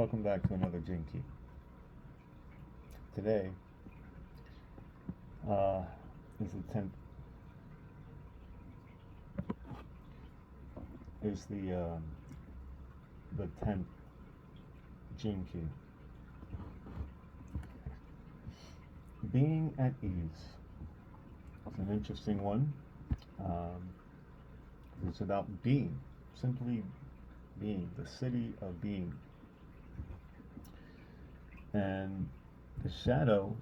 Welcome back to another Genekey. Today uh, is the 10th Genekey. Being at ease. It's an interesting one. Um, it's about being, simply being, the city of being. And the shadow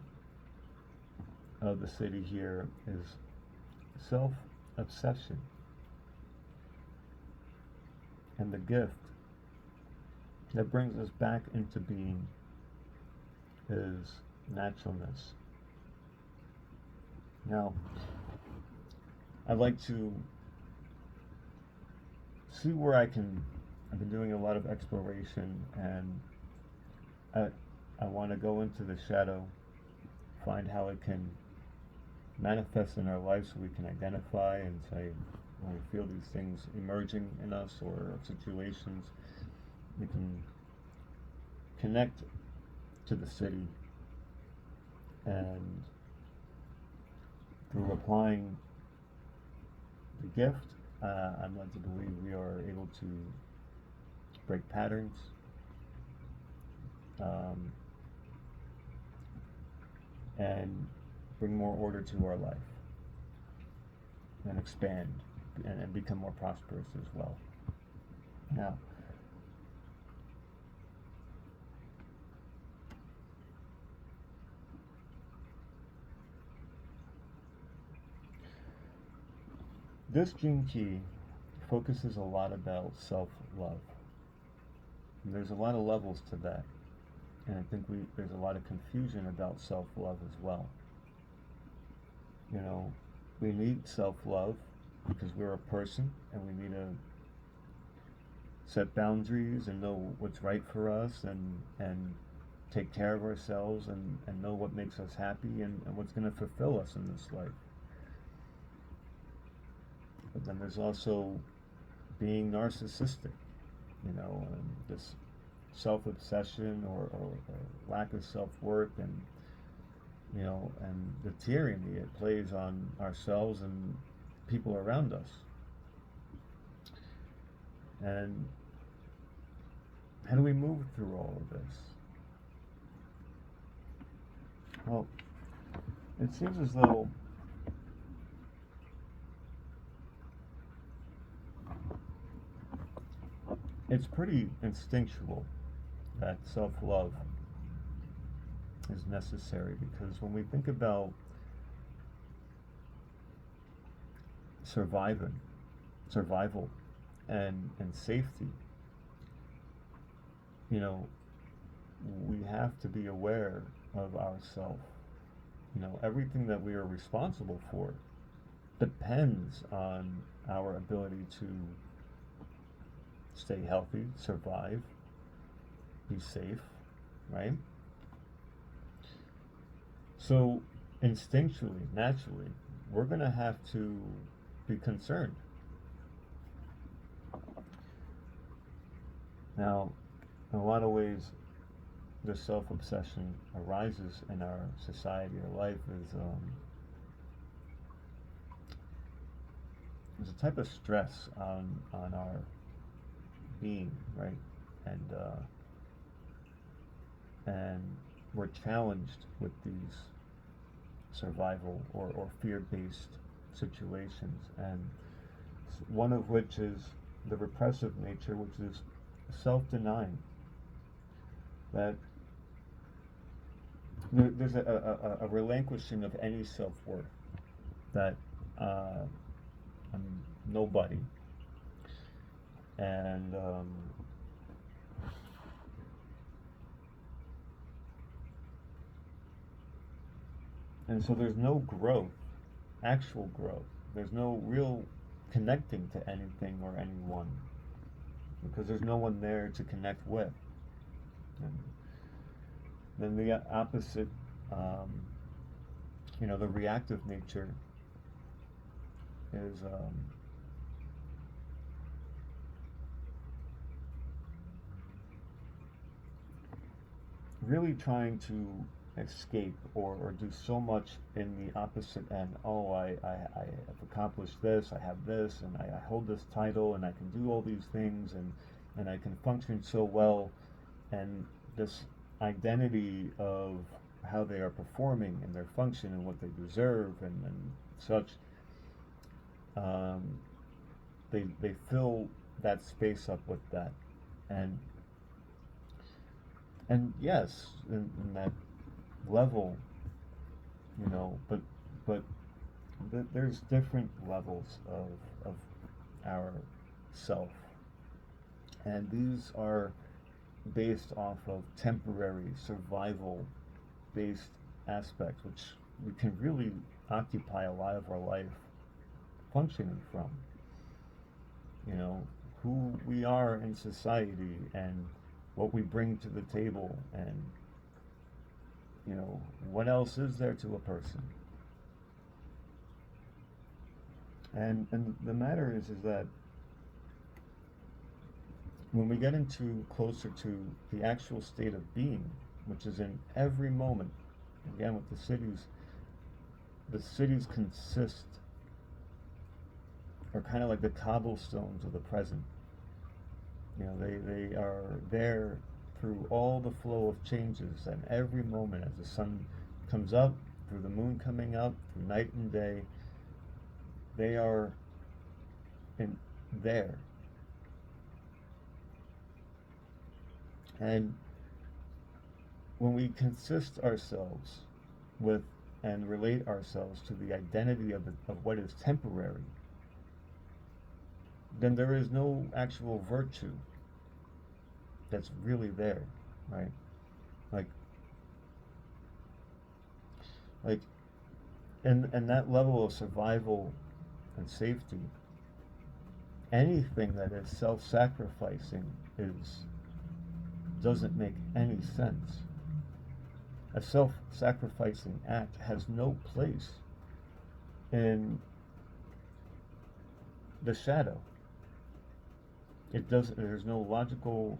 of the city here is self-obsession. And the gift that brings us back into being is naturalness. Now, I'd like to see where I've been doing a lot of exploration, and I want to go into the shadow, find how it can manifest in our life so we can identify and say, when we feel these things emerging in us or situations, we can connect to the city, and through applying the gift, I'm led to believe we are able to break patterns, and bring more order to our life, and expand and become more prosperous as well. Now, this Genekey focuses a lot about self-love. And there's a lot of levels to that. And I think there's a lot of confusion about self-love as well. You know, we need self-love because we're a person, and we need to set boundaries and know what's right for us, and take care of ourselves, and know what makes us happy, and what's going to fulfill us in this life. But then there's also being narcissistic, and this self-obsession or lack of self-worth, and and the tyranny it plays on ourselves and people around us. And how do we move through all of this? Well, it seems as though it's pretty instinctual that self-love is necessary, because when we think about survival and safety, we have to be aware of ourself. Everything that we are responsible for depends on our ability to stay healthy, survive, be safe, right? So instinctually, naturally, we're going to have to be concerned. Now, in a lot of ways, the self-obsession arises in our society. Our life is there's a type of stress on our being, right? And we're challenged with these survival or fear-based situations, and one of which is the repressive nature, which is self-denying. That there's a relinquishing of any self-worth, that I'm nobody, and so there's no growth, actual growth. There's no real connecting to anything or anyone, because there's no one there to connect with. And then the opposite, the reactive nature is really trying to escape or do so much in the opposite end. Oh, I have accomplished this, I have this, and I hold this title, and I can do all these things, and I can function so well, and this identity of how they are performing and their function and what they deserve and such, um, they fill that space up with that, and yes, in that level, but there's different levels of our self, and these are based off of temporary survival based aspects, which we can really occupy a lot of our life functioning from. Who we are in society and what we bring to the table, and what else is there to a person. And the matter is that when we get into closer to the actual state of being, which is in every moment, again with the cities consist, are kind of like the cobblestones of the present. They are there through all the flow of changes, and every moment as the sun comes up, through the moon coming up, through night and day, they are there. And when we consist ourselves with and relate ourselves to the identity of what is temporary, then there is no actual virtue that's really there, right? Like in that level of survival and safety, anything that is self-sacrificing doesn't make any sense. A self-sacrificing act has no place in the shadow. It doesn't. There's no logical.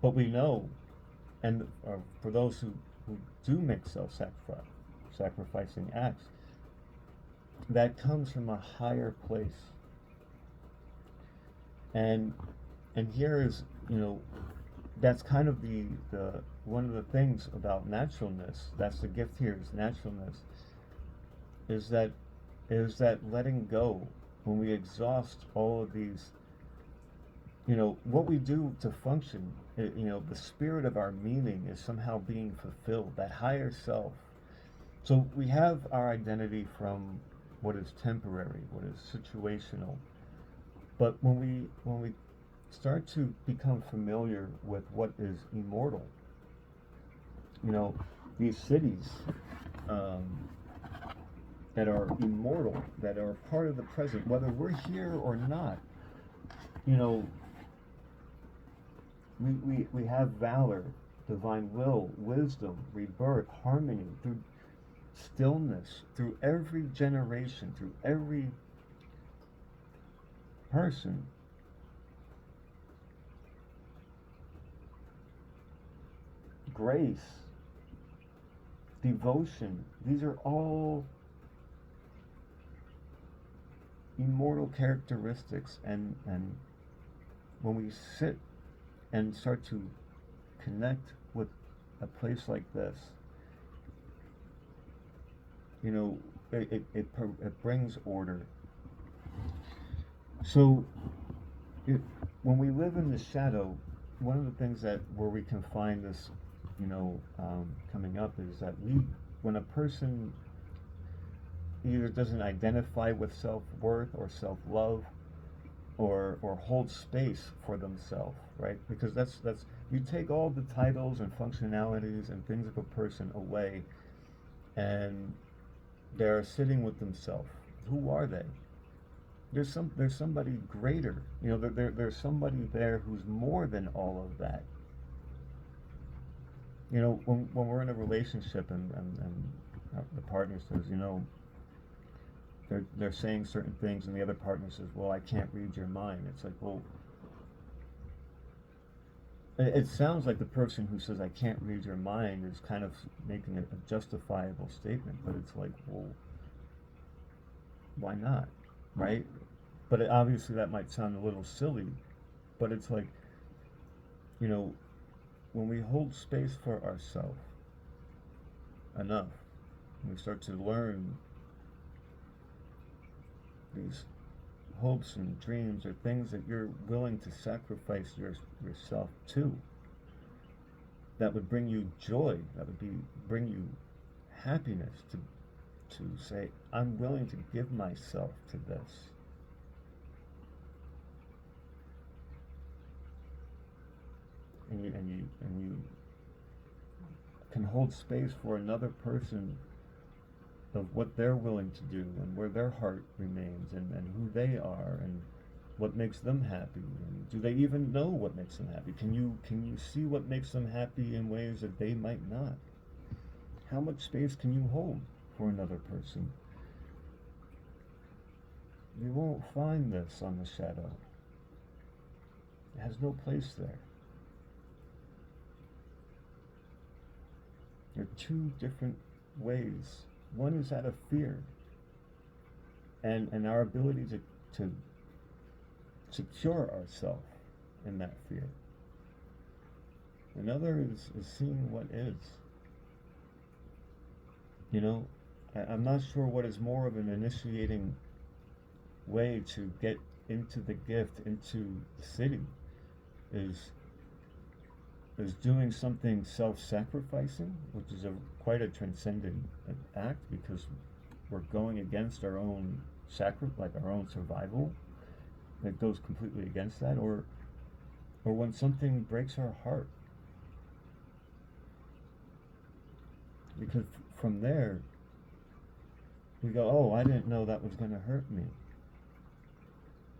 But we know, and for those who do make self-sacrificing acts, that comes from a higher place. And here is, that's kind of the one of the things about naturalness. That's the gift here, is naturalness. Is that letting go when we exhaust all of these. What we do to function, the spirit of our meaning is somehow being fulfilled, that higher self. So we have our identity from what is temporary, what is situational. But when we start to become familiar with what is immortal, these cities that are immortal, that are part of the present, whether we're here or not, we have valor, divine will, wisdom, rebirth, harmony, through stillness, through every generation, through every person. Grace, devotion, these are all immortal characteristics, and when we sit and start to connect with a place like this, it brings order. So when we live in the shadow, one of the things where we can find this, coming up, is that when a person either doesn't identify with self-worth or self-love, or hold space for themselves, right? Because that's you take all the titles and functionalities and things of a person away, and they're sitting with themselves. Who are they? There's somebody greater. There's somebody there who's more than all of that. When we're in a relationship and the partner says, they're saying certain things, and the other partner says, well, I can't read your mind. It's like, well, it sounds like the person who says I can't read your mind is kind of making a justifiable statement, but it's like, well, why not, right? But obviously that might sound a little silly, but it's like, you know, when we hold space for ourselves enough, and we start to learn these hopes and dreams or things that you're willing to sacrifice yourself to, that would bring you joy, that would bring you happiness, to say, I'm willing to give myself to this. And you can hold space for another person of what they're willing to do and where their heart remains, and who they are and what makes them happy, and do they even know what makes them happy? Can you see what makes them happy in ways that they might not? How much space can you hold for another person? You won't find this on the shadow. It has no place there. There are two different ways. One is out of fear and our ability to secure ourselves in that fear. Another is seeing what is. You know, I'm not sure what is more of an initiating way to get into the gift, into the city, is doing something self-sacrificing, which is quite a transcendent act, because we're going against our own like our own survival. That goes completely against that, or when something breaks our heart, because from there we go, oh, I didn't know that was going to hurt me,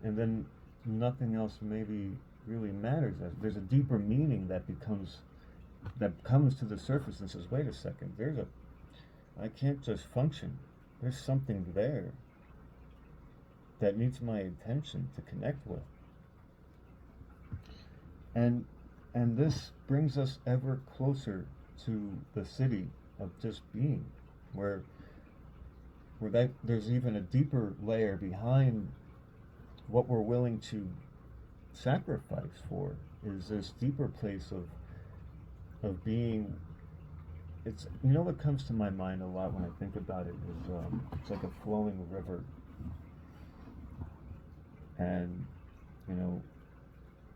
and then nothing else maybe really matters. There's a deeper meaning that comes to the surface and says, wait a second, I can't just function. There's something there that needs my attention to connect with. And this brings us ever closer to the city of just being, where there's even a deeper layer behind what we're willing to sacrifice for, is this deeper place of being. It's, you know, what comes to my mind a lot when I think about it is it's like a flowing river, and you know,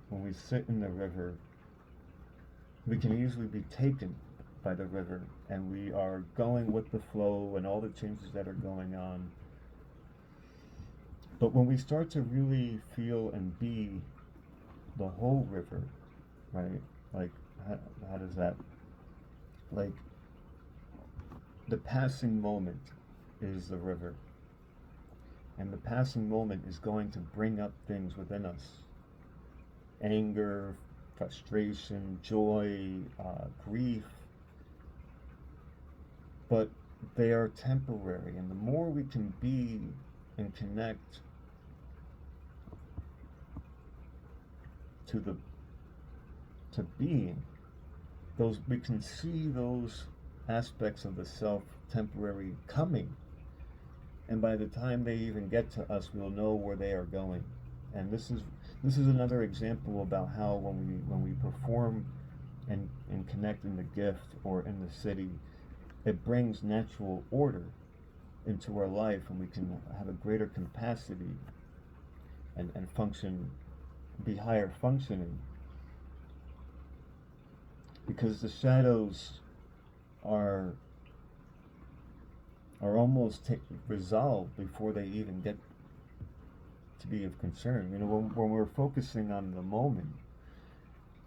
when we sit in the river, we can easily be taken by the river, and we are going with the flow and all the changes that are going on. But when we start to really feel and be the whole river, right? Like, how does that, like, the passing moment is the river, and the passing moment is going to bring up things within us: anger, frustration, joy, grief. But they are temporary, and the more we can be and connect to being, we can see those aspects of the self temporary coming, and by the time they even get to us, we'll know where they are going. And this is another example about how when we perform and connect in the gift or in the city, it brings natural order into our life, and we can have a greater capacity and function, be higher functioning, because the shadows are almost resolved before they even get to be of concern. You know, when we're focusing on the moment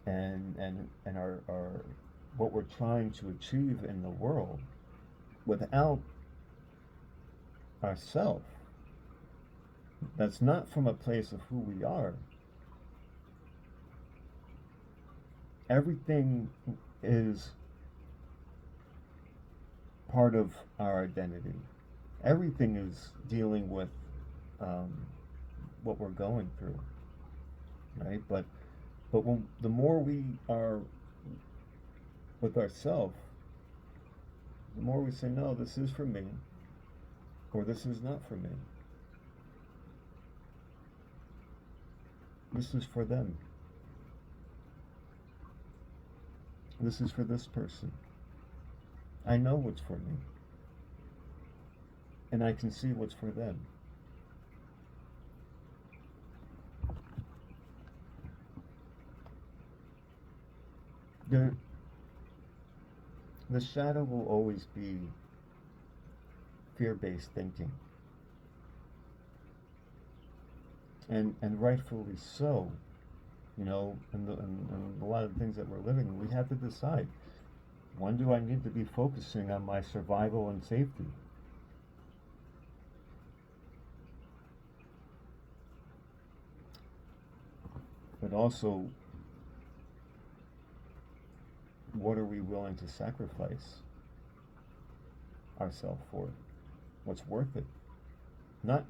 and our what we're trying to achieve in the world without ourself, that's not from a place of who we are. Everything is part of our identity. Everything is dealing with what we're going through, right? But But the more we are with ourself, the more we say, no, this is for me, or this is not for me. This is for them. This is for this person. I know what's for me. And I can see what's for them. The shadow will always be fear-based thinking. And rightfully so. In a lot of the things that we're living, we have to decide, when do I need to be focusing on my survival and safety? But also, what are we willing to sacrifice ourselves for? What's worth it? Not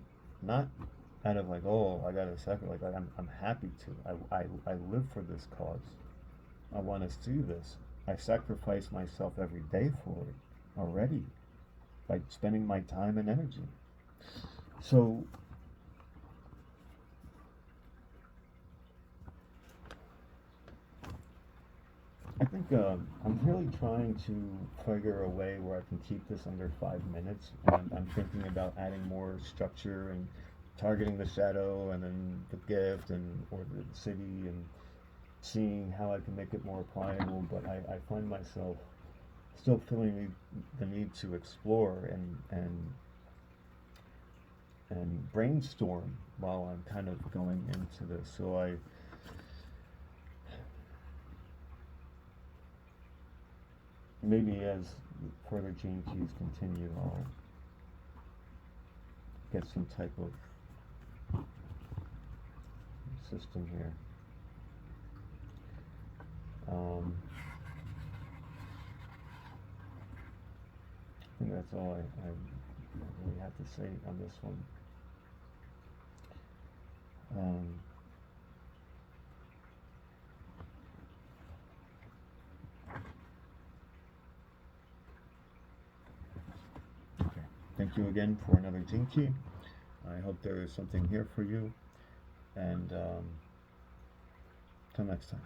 out of like, oh, I gotta sacrifice. Like I'm happy to. I live for this cause. I want to do this. I sacrifice myself every day for it already by spending my time and energy. So I think I'm really trying to figure a way where I can keep this under 5 minutes. And I'm thinking about adding more structure and targeting the shadow and then the gift or the city and seeing how I can make it more pliable. But I find myself still feeling the need to explore and brainstorm while I'm kind of going into this. So maybe as further gene keys continue, I'll get some type of system here. I think that's all I really have to say on this one. Okay. Thank you again for another Genekey. I hope there is something here for you. And till next time.